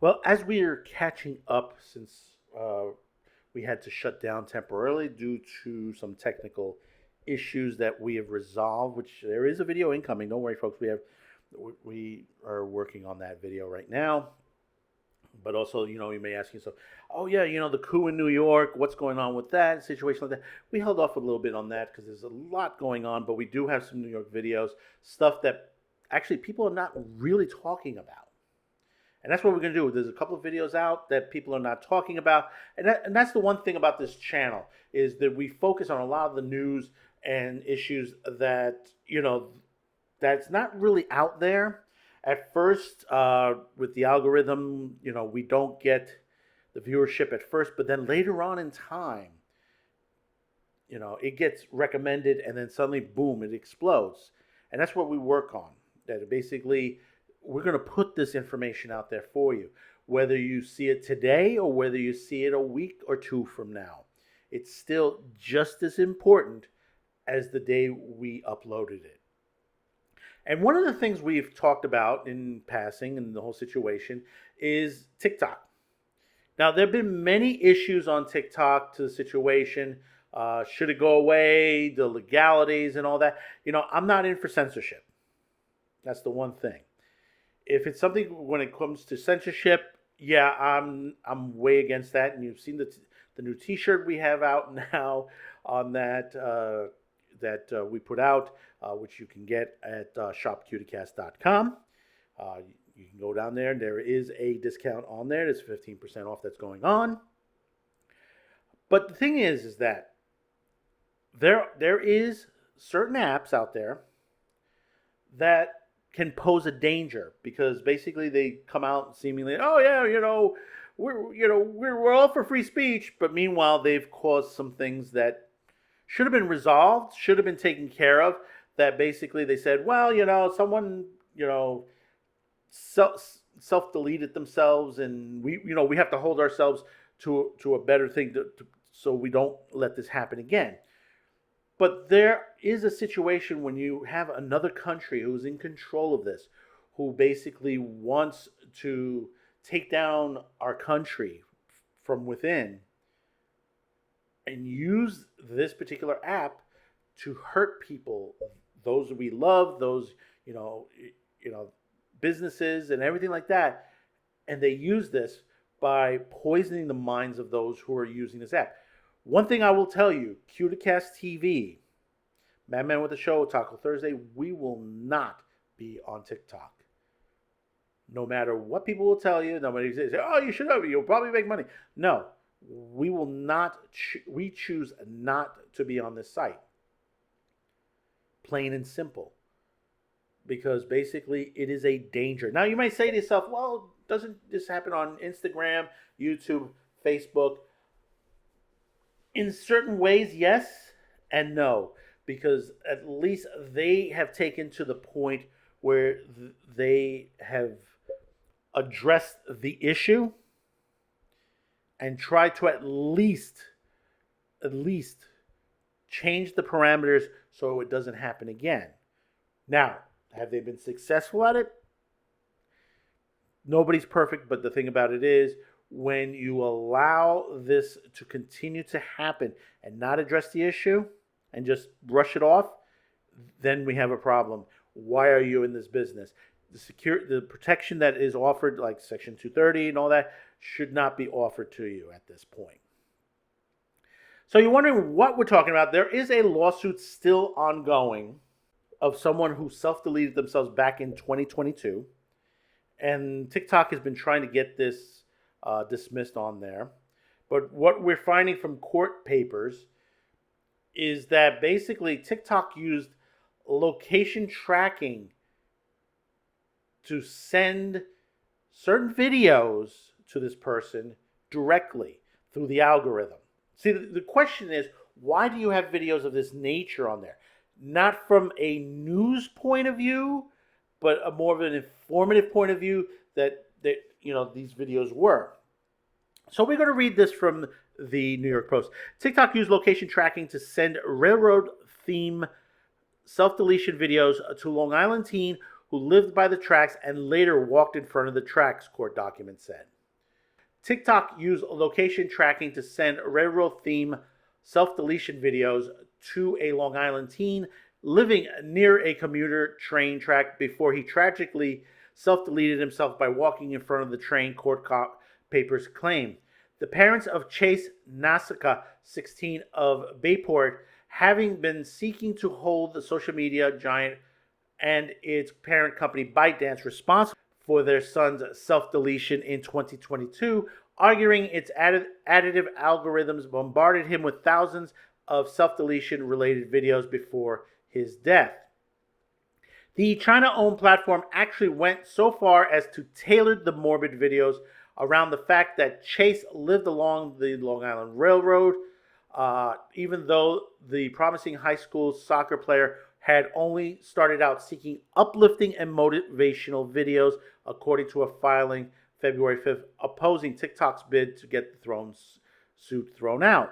Well, as we are catching up, since we had to shut down temporarily due to some technical issues that we have resolved, which there is a video incoming. Don't worry, folks. We are working on that video right now. But also, you may ask yourself, oh yeah, the coup in New York. What's going on with that situation like that? We held off a little bit on that because there's a lot going on. But we do have some New York videos, stuff that actually people are not really talking about. And that's what we're going to do. There's a couple of videos out that people are not talking about. And that's the one thing about this channel is that we focus on a lot of the news and issues that, that's not really out there. At first, with the algorithm, we don't get the viewership at first, but then later on in time, it gets recommended and then suddenly, boom, it explodes. And that's what we work on. That basically we're going to put this information out there for you, whether you see it today or whether you see it a week or two from now. It's still just as important as the day we uploaded it. And one of the things we've talked about in passing in the whole situation is TikTok. Now, there have been many issues on TikTok to the situation. Should it go away? The legalities and all that. I'm not in for censorship. That's the one thing. If it's something when it comes to censorship, yeah, I'm way against that. And you've seen the new T-shirt we have out now on that we put out, which you can get at shopcuticast.com. You can go down there, and there is a discount on there. There's 15% off that's going on. But the thing is that there is certain apps out there that can pose a danger because basically they come out seemingly, oh yeah, we're all for free speech, but meanwhile they've caused some things that should have been resolved, should have been taken care of. That basically they said, well, someone self deleted themselves, and we have to hold ourselves to a better thing so we don't let this happen again. But there is a situation when you have another country who's in control of this, who basically wants to take down our country from within and use this particular app to hurt people, those we love, those, businesses and everything like that. And they use this by poisoning the minds of those who are using this app. One thing I will tell you, Cuticast TV, Madman with the Show, Taco Thursday, we will not be on TikTok. No matter what people will tell you, nobody says, oh, you should have, you'll probably make money. No, we will not, we choose not to be on this site. Plain and simple. Because basically it is a danger. Now you might say to yourself, well, doesn't this happen on Instagram, YouTube, Facebook? In certain ways, yes and no. Because at least they have taken to the point where they have addressed the issue and tried to at least change the parameters so it doesn't happen again. Now, have they been successful at it? Nobody's perfect, but the thing about it is when you allow this to continue to happen and not address the issue and just brush it off, then we have a problem. Why are you in this business? The protection that is offered, like Section 230 and all that, should not be offered to you at this point. So you're wondering what we're talking about. There is a lawsuit still ongoing of someone who self-deleted themselves back in 2022. And TikTok has been trying to get this dismissed on there. But what we're finding from court papers is that basically TikTok used location tracking to send certain videos to this person directly through the algorithm. See, the question is, why do you have videos of this nature on there? Not from a news point of view, but a more of an informative point of view that these videos were. So we're going to read this from the New York Post. TikTok used location tracking to send railroad theme self-deletion videos to Long Island teen who lived by the tracks and later walked in front of the tracks, court documents said. TikTok used location tracking to send railroad-theme self-deletion videos to a Long Island teen living near a commuter train track before he tragically self-deleted himself by walking in front of the train, court papers claim. The parents of Chase Nasaka, 16, of Bayport, having been seeking to hold the social media giant and its parent company ByteDance responsible for their son's self-deletion in 2022, arguing its additive algorithms bombarded him with thousands of self-deletion related videos before his death. The China-owned platform actually went so far as to tailor the morbid videos around the fact that Chase lived along the Long Island Railroad, even though the promising high school soccer player had only started out seeking uplifting and motivational videos, according to a filing February 5th opposing TikTok's bid to get the suit thrown out.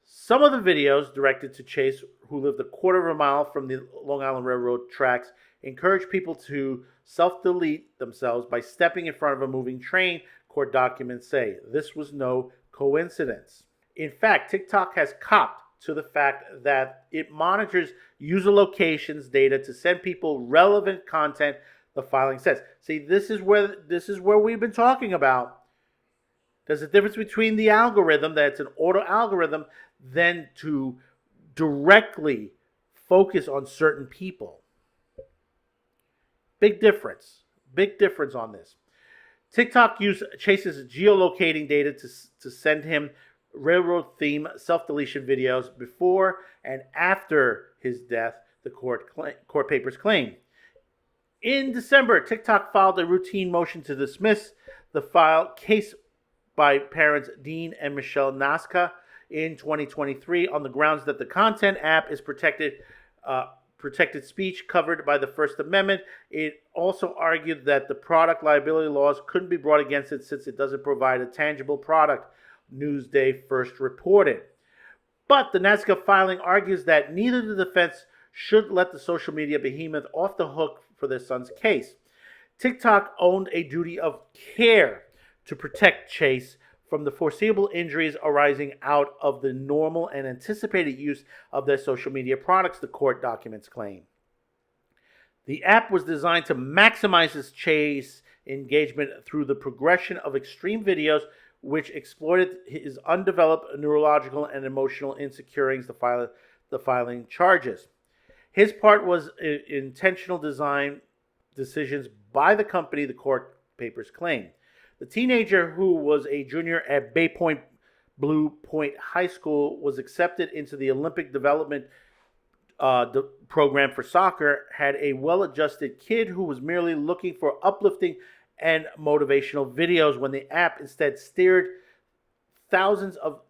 Some of the videos directed to Chase, who lived a quarter of a mile from the Long Island Railroad tracks, encourage people to self-delete themselves by stepping in front of a moving train, court documents say. This was no coincidence. In fact, TikTok has copped to the fact that it monitors user locations data to send people relevant content, the filing says. See, this is where we've been talking about. There's a difference between the algorithm, that's an auto algorithm, than to directly focus on certain people. Big difference. Big difference on this. TikTok used Chase's geolocating data to send him railroad-themed self-deletion videos before and after his death, the court papers claim. In December, TikTok filed a routine motion to dismiss the case by parents Dean and Michelle Nasca in 2023 on the grounds that the content app is protected speech covered by the First Amendment. It also argued that the product liability laws couldn't be brought against it since it doesn't provide a tangible product, Newsday first reported. But the Nasca filing argues that neither the defense should let the social media behemoth off the hook for their son's case. TikTok owned a duty of care to protect Chase from the foreseeable injuries arising out of the normal and anticipated use of their social media products, the court documents claim. The app was designed to maximize his Chase engagement through the progression of extreme videos which exploited his undeveloped neurological and emotional insecurities, the filing charges. His part was intentional design decisions by the company, the court papers claim. The teenager, who was a junior at Bay Point Blue Point High School, was accepted into the Olympic Development Program for soccer, had a well-adjusted kid who was merely looking for uplifting and motivational videos when the app instead steered thousands of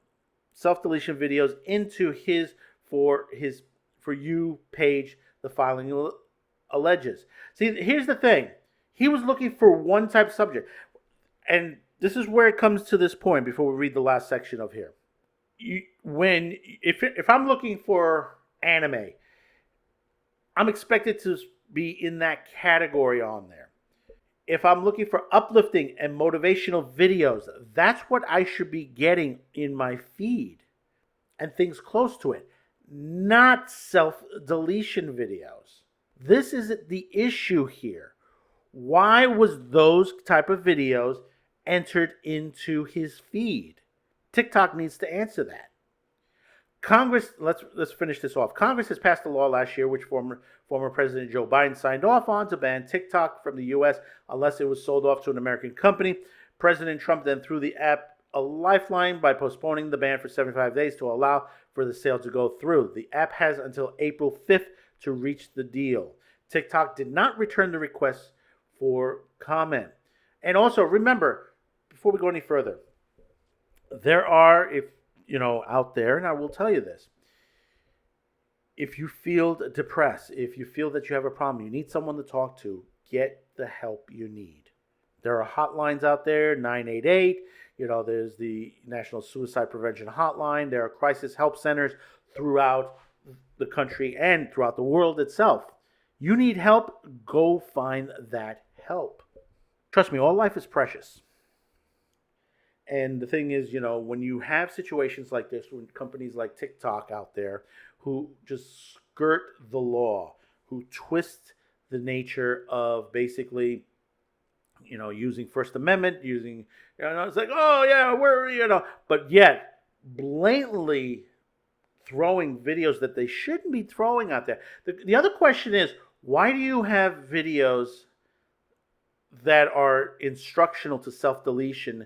self-deletion videos into his For You page, the filing alleges. See, here's the thing. He was looking for one type of subject. And this is where it comes to this point before we read the last section of here. If I'm looking for anime, I'm expected to be in that category on there. If I'm looking for uplifting and motivational videos, that's what I should be getting in my feed and things close to it, not self-deletion videos. This is the issue here. Why was those type of videos entered into his feed? TikTok needs to answer that. Congress, let's finish this off. Congress has passed a law last year which former President Joe Biden signed off on to ban TikTok from the U.S. unless it was sold off to an American company. President Trump then threw the app a lifeline by postponing the ban for 75 days to allow for the sale to go through. The app has until April 5th to reach the deal. TikTok did not return the request for comment. And also, remember, before we go any further, there are, out there, and I will tell you this, if you feel depressed, if you feel that you have a problem, you need someone to talk to, get the help you need. There are hotlines out there, 988, there's the National Suicide Prevention Hotline, there are crisis help centers throughout the country and throughout the world itself. You need help, go find that help. Trust me, all life is precious. And the thing is, when you have situations like this, when companies like TikTok out there who just skirt the law, who twist the nature of basically, using First Amendment, using, it's like, oh yeah, but yet blatantly throwing videos that they shouldn't be throwing out there. The other question is, why do you have videos that are instructional to self-deletion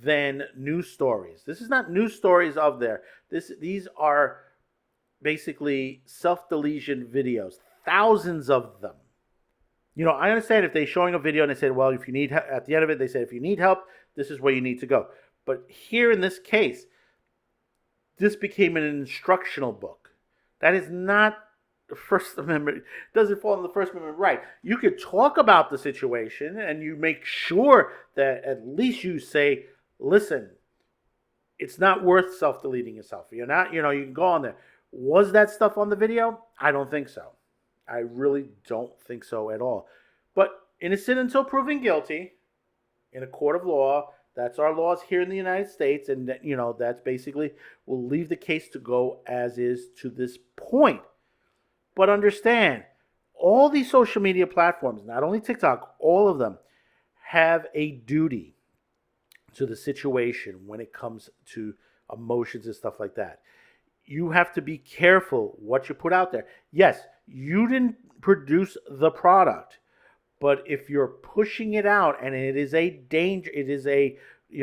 than news stories? This is not news stories of there. These are basically self-deletion videos, thousands of them. I understand if they're showing a video and they say, well, if you need help, at the end of it, they say, if you need help, this is where you need to go. But here in this case, this became an instructional book. That is not the First Amendment. It doesn't fall in the First Amendment right. You could talk about the situation and you make sure that at least you say, listen, it's not worth self-deleting yourself. You're not, you can go on there. Was that stuff on the video? I don't think so. I really don't think so at all. But innocent until proven guilty in a court of law. That's our laws here in the United States. And, that's basically, we'll leave the case to go as is to this point. But understand, all these social media platforms, not only TikTok, all of them have a duty to the situation when it comes to emotions and stuff like that. You have to be careful what you put out there. Yes, you didn't produce the product, but if you're pushing it out and it is a danger, it is a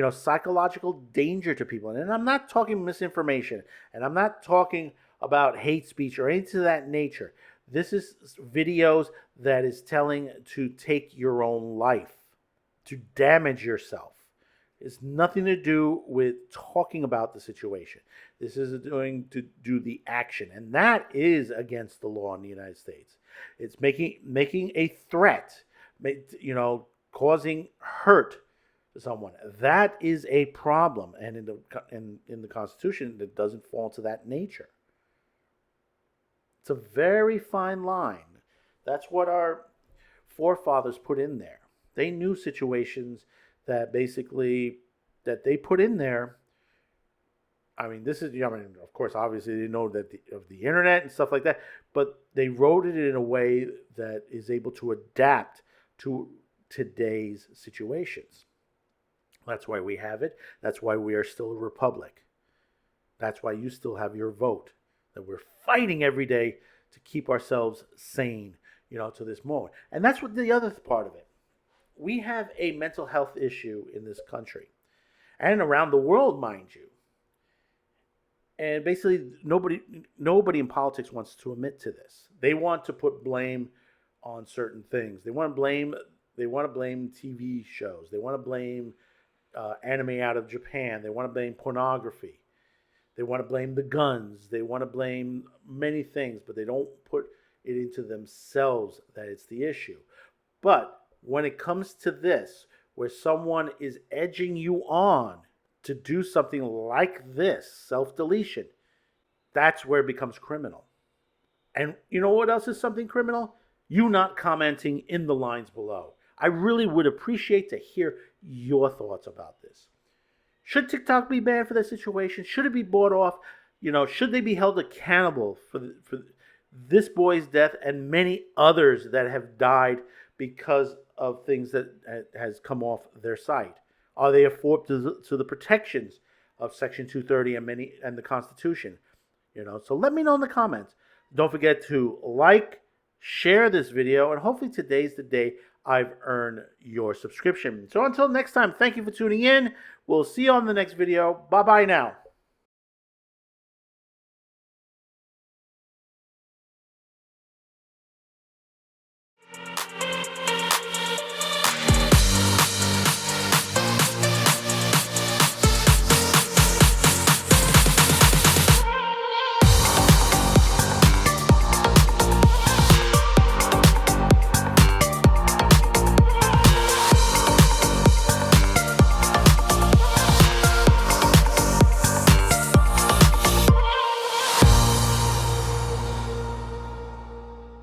psychological danger to people. And I'm not talking misinformation, and I'm not talking about hate speech or anything of that nature. This is videos that is telling to take your own life, to damage yourself. It's nothing to do with talking about the situation. This is doing to do the action, and that is against the law in the United States. It's making a threat, causing hurt to someone. That is a problem, and in the Constitution, it doesn't fall into that nature. It's a very fine line. That's what our forefathers put in there. They knew situations that basically that they put in there. I mean, this is, of course, obviously they know that of the internet and stuff like that, but they wrote it in a way that is able to adapt to today's situations. That's why we have it. That's why we are still a republic. That's why you still have your vote. That we're fighting every day to keep ourselves sane, to this moment. And that's what the other part of it. We have a mental health issue in this country and around the world, mind you. And basically, nobody in politics wants to admit to this. They want to put blame on certain things. They want to blame TV shows. They want to blame anime out of Japan. They want to blame pornography. They want to blame the guns. They want to blame many things, but they don't put it into themselves that it's the issue. But when it comes to this, where someone is edging you on to do something like this, self-deletion, that's where it becomes criminal. And you know what else is something criminal? You not commenting in the lines below. I really would appreciate to hear your thoughts about this. Should TikTok be banned for this situation? Should it be bought off? Should they be held accountable for this boy's death and many others that have died because of things that has come off their site? Are they afforded to the protections of Section 230 and the Constitution? So let me know in the comments. Don't forget to like, share this video, and hopefully today's the day I've earned your subscription. So until next time, thank you for tuning in. We'll see you on the next video. Bye-bye now.